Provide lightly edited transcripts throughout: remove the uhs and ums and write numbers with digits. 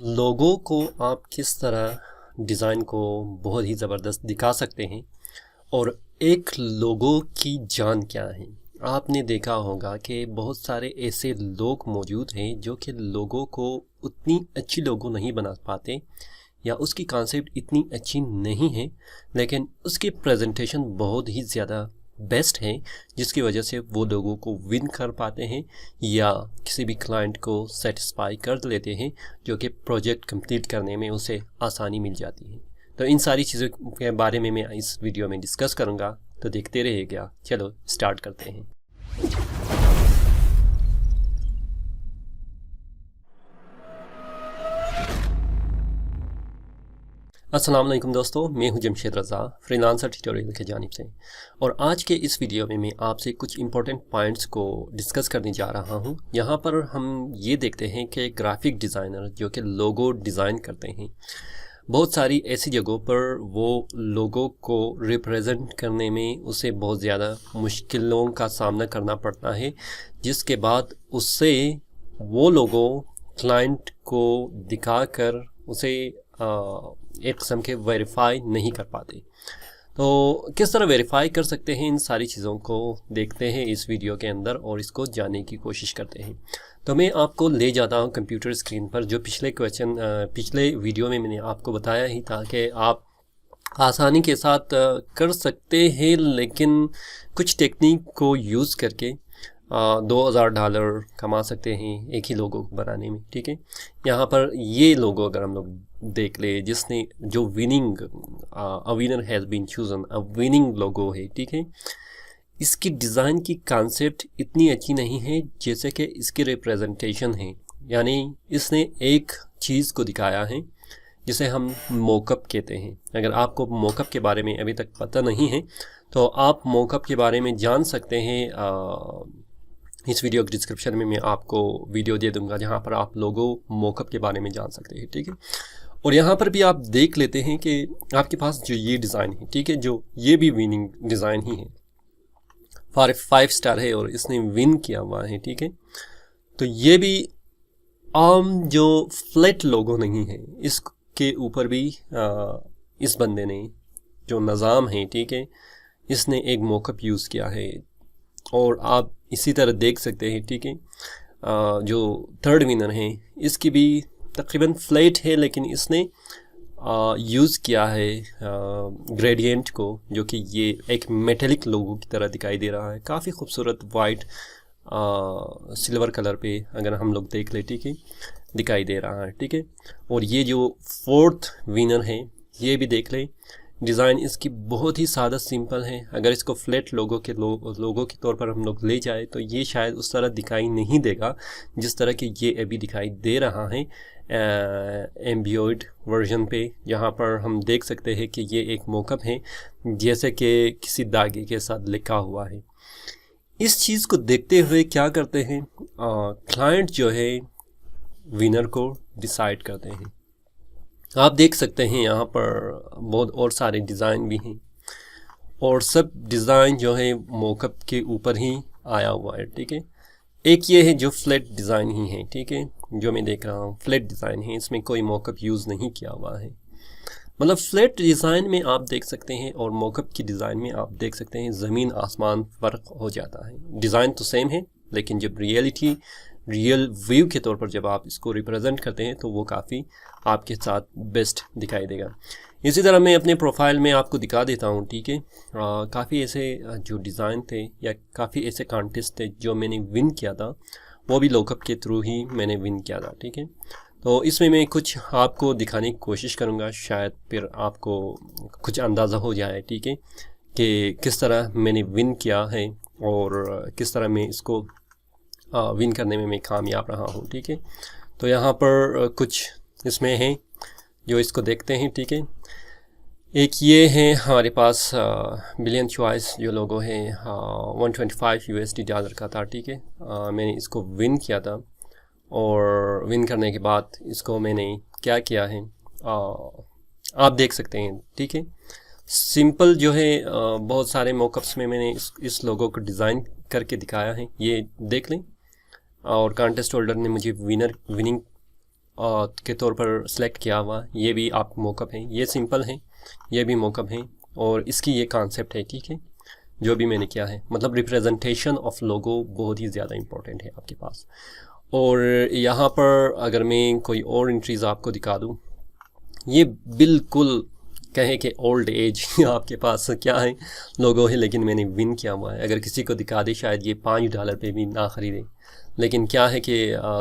लोगों को आप किस तरह डिज़ाइन को बहुत ही ज़बरदस्त दिखा सकते हैं और एक लोगों की जान क्या है। आपने देखा होगा कि बहुत सारे ऐसे लोग मौजूद हैं जो कि लोगों को उतनी अच्छी लोगो नहीं बना पाते या उसकी कॉन्सेप्ट इतनी अच्छी नहीं है, लेकिन उसकी प्रेजेंटेशन बहुत ही ज़्यादा बेस्ट है जिसकी वजह से वो लोगों को विन कर पाते हैं या किसी भी क्लाइंट को सेटिस्फाई कर लेते हैं, जो कि प्रोजेक्ट कंप्लीट करने में उसे आसानी मिल जाती है। तो इन सारी चीज़ों के बारे में मैं इस वीडियो में डिस्कस करूँगा, तो देखते रहिएगा। चलो स्टार्ट करते हैं। अस्सलाम वालेकुम दोस्तों, मैं हूं जमशेद रज़ा फ्रीलांसर ट्यूटोरियल की जानिब से, और आज के इस वीडियो में मैं आपसे कुछ इंपॉर्टेंट पॉइंट्स को डिस्कस करने जा रहा हूं। यहां पर हम ये देखते हैं कि ग्राफिक डिज़ाइनर जो कि लोगो डिज़ाइन करते हैं, बहुत सारी ऐसी जगहों पर वो लोगों को रिप्रेजेंट करने में उसे बहुत ज़्यादा मुश्किलों का सामना करना पड़ता है, जिसके बाद उससे वो लोगों क्लाइंट को दिखाकर उसे एक किस्म के वेरीफाई नहीं कर पाते। तो किस तरह वेरीफाई कर सकते हैं, इन सारी चीज़ों को देखते हैं इस वीडियो के अंदर और इसको जानने की कोशिश करते हैं। तो मैं आपको ले जाता हूं कंप्यूटर स्क्रीन पर, जो पिछले वीडियो में मैंने आपको बताया ही था कि आप आसानी के साथ कर सकते हैं, लेकिन कुछ टेक्निक को यूज़ करके $2000 कमा सकते हैं एक ही लोगो बनाने में। ठीक है, यहाँ पर ये लोगो अगर हम लोग देख ले, जिसने जो winning a winner has been chosen, a winning logo है। ठीक है, इसकी डिज़ाइन की कॉन्सेप्ट इतनी अच्छी नहीं है जैसे कि इसकी रिप्रेजेंटेशन है। यानी इसने एक चीज़ को दिखाया है जिसे हम मोकअप कहते हैं। अगर आपको मोकअप के बारे में अभी तक पता नहीं है तो आप मोकअप के बारे में जान सकते हैं। इस वीडियो के डिस्क्रिप्शन में मैं आपको वीडियो दे दूंगा जहां पर आप लोगों मोकअप के बारे में जान सकते हैं। ठीक है, और यहाँ पर भी आप देख लेते हैं कि आपके पास जो ये डिज़ाइन है, ठीक है, जो ये भी विनिंग डिज़ाइन ही है, 5 स्टार है और इसने विन किया हुआ है। ठीक है, तो ये भी आम जो फ्लैट लोगो नहीं है, इसके ऊपर भी इस बंदे ने जो निज़ाम है, ठीक है, इसने एक मोकअप यूज़ किया है और आप इसी तरह देख सकते हैं। ठीक है, जो थर्ड विनर है इसकी भी तकरीबन फ्लैट है, लेकिन इसने यूज़ किया है ग्रेडियंट को, जो कि ये एक मेटेलिक लोगो की तरह दिखाई दे रहा है, काफ़ी खूबसूरत वाइट सिल्वर कलर पे अगर हम लोग देख ले, ठीक है, दिखाई दे रहा है। ठीक है, और ये जो फोर्थ विनर है ये भी देख ले, डिज़ाइन इसकी बहुत ही सादा सिंपल है। अगर इसको फ्लैट लोगो के तौर पर हम लोग ले जाए तो ये शायद उस तरह दिखाई नहीं देगा जिस तरह कि ये अभी दिखाई दे रहा है एम्बियोइड वर्जन पे, जहाँ पर हम देख सकते हैं कि ये एक मोकअप है जैसे कि किसी धागे के साथ लिखा हुआ है। इस चीज़ को देखते हुए क्या करते हैं, क्लाइंट जो है विनर को डिसाइड करते हैं। आप देख सकते हैं यहाँ पर बहुत और सारे डिज़ाइन भी हैं और सब डिज़ाइन जो है मोकअप के ऊपर ही आया हुआ है। ठीक है, एक ये है जो फ्लैट डिज़ाइन ही है। ठीक है, जो मैं देख रहा हूँ फ्लैट डिज़ाइन है, इसमें कोई मोकअप यूज़ नहीं किया हुआ है। मतलब फ्लैट डिज़ाइन में आप देख सकते हैं और मोकअप की डिज़ाइन में आप देख सकते हैं ज़मीन आसमान फ़र्क हो जाता है। डिज़ाइन तो सेम है, लेकिन जब रियल व्यू के तौर पर जब आप इसको रिप्रेजेंट करते हैं तो वो काफ़ी आपके साथ बेस्ट दिखाई देगा। इसी तरह मैं अपने प्रोफाइल में आपको दिखा देता हूँ। ठीक है, काफ़ी ऐसे जो डिज़ाइन थे या काफ़ी ऐसे कॉन्टेस्ट थे जो मैंने विन किया था, वो भी लोकअप के थ्रू ही मैंने विन किया था। ठीक है, तो इसमें मैं कुछ आपको दिखाने की कोशिश करूँगा, शायद फिर आपको कुछ अंदाज़ा हो जाए। ठीक है, कि किस तरह मैंने विन किया है और किस तरह मैं इसको विन करने में मैं कामयाब रहा हूँ। ठीक है, तो यहाँ पर कुछ इसमें हैं जो इसको देखते हैं। ठीक है, एक ये है हमारे पास बिलियन चॉइस जो लोगो है, 125 USD का था। ठीक है, मैंने इसको विन किया था और विन करने के बाद इसको मैंने क्या किया है आप देख सकते हैं। ठीक है, सिंपल जो है बहुत सारे मोकअप्स में मैंने इस लोगो को डिज़ाइन करके दिखाया है, ये देख लें। और कॉन्टेस्ट होल्डर ने मुझे विनिंग के तौर पर सिलेक्ट किया हुआ, ये भी आप मॉकअप हैं, ये सिंपल हैं, ये भी मॉकअप हैं, और इसकी ये कॉन्सेप्ट है, ठीक है, जो भी मैंने किया है। मतलब रिप्रेजेंटेशन ऑफ लोगो बहुत ही ज़्यादा इम्पोर्टेंट है आपके पास। और यहाँ पर अगर मैं कोई और एंट्रीज़ आपको दिखा दूँ, ये बिल्कुल कहें कि ओल्ड एज आपके पास क्या है, लोगो है, लेकिन मैंने विन किया हुआ है। अगर किसी को दिखा दे शायद ये $5 पे भी ना ख़रीदे, लेकिन क्या है कि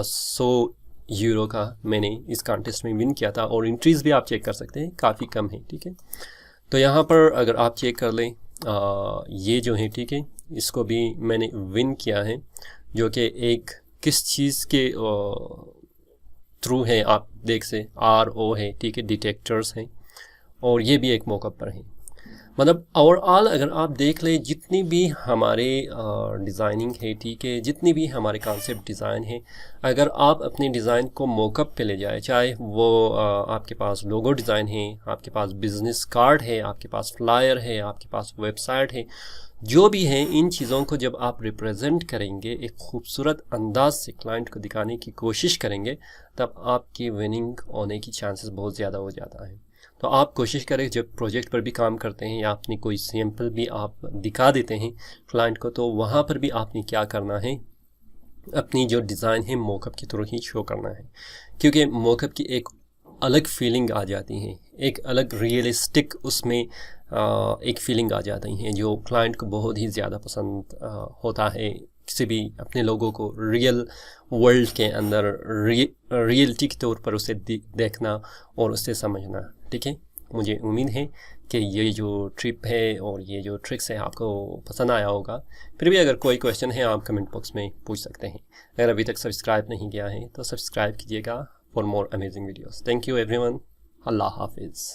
100 यूरो का मैंने इस कॉन्टेस्ट में विन किया था। और एंट्रीज़ भी आप चेक कर सकते हैं, काफ़ी कम है, ठीक है। तो यहाँ पर अगर आप चेक कर लें, ये जो है, ठीक है, इसको भी मैंने विन किया है, जो कि एक किस चीज़ के थ्रू है, आप देख से RO है, ठीक है, डिटेक्टर्स हैं, और ये भी एक मॉकअप पर है। मतलब ओवरऑल अगर आप देख लें, जितनी भी हमारे डिज़ाइनिंग है, ठीक है, जितनी भी हमारे कॉन्सेप्ट डिज़ाइन है, अगर आप अपने डिज़ाइन को मॉकअप पे ले जाए, चाहे वो आपके पास लोगो डिज़ाइन है, आपके पास बिज़नेस कार्ड है, आपके पास फ्लायर है, आपके पास वेबसाइट है, जो भी है, इन चीज़ों को जब आप रिप्रेजेंट करेंगे, एक खूबसूरत अंदाज से क्लाइंट को दिखाने की कोशिश करेंगे, तब आपकी विनिंग होने की चांसेस बहुत ज़्यादा हो जाता है। तो आप कोशिश करें, जब प्रोजेक्ट पर भी काम करते हैं या अपनी कोई सैंपल भी आप दिखा देते हैं क्लाइंट को, तो वहाँ पर भी आपने क्या करना है, अपनी जो डिज़ाइन है मॉकअप के थ्रू ही शो करना है, क्योंकि मॉकअप की एक अलग फीलिंग आ जाती है, एक अलग रियलिस्टिक उसमें एक फीलिंग आ जाती है, जो क्लाइंट को बहुत ही ज़्यादा पसंद होता है। किसी भी अपने लोगों को रियल वर्ल्ड के अंदर रियलिटी के तौर पर उसे देखना और उससे समझना, ठीक है। मुझे उम्मीद है कि ये जो ट्रिप है और ये जो ट्रिक्स है आपको पसंद आया होगा। फिर भी अगर कोई क्वेश्चन है, आप कमेंट बॉक्स में पूछ सकते हैं। अगर अभी तक सब्सक्राइब नहीं किया है तो सब्सक्राइब कीजिएगा for more amazing videos. Thank you everyone. अल्लाह हाफिज़।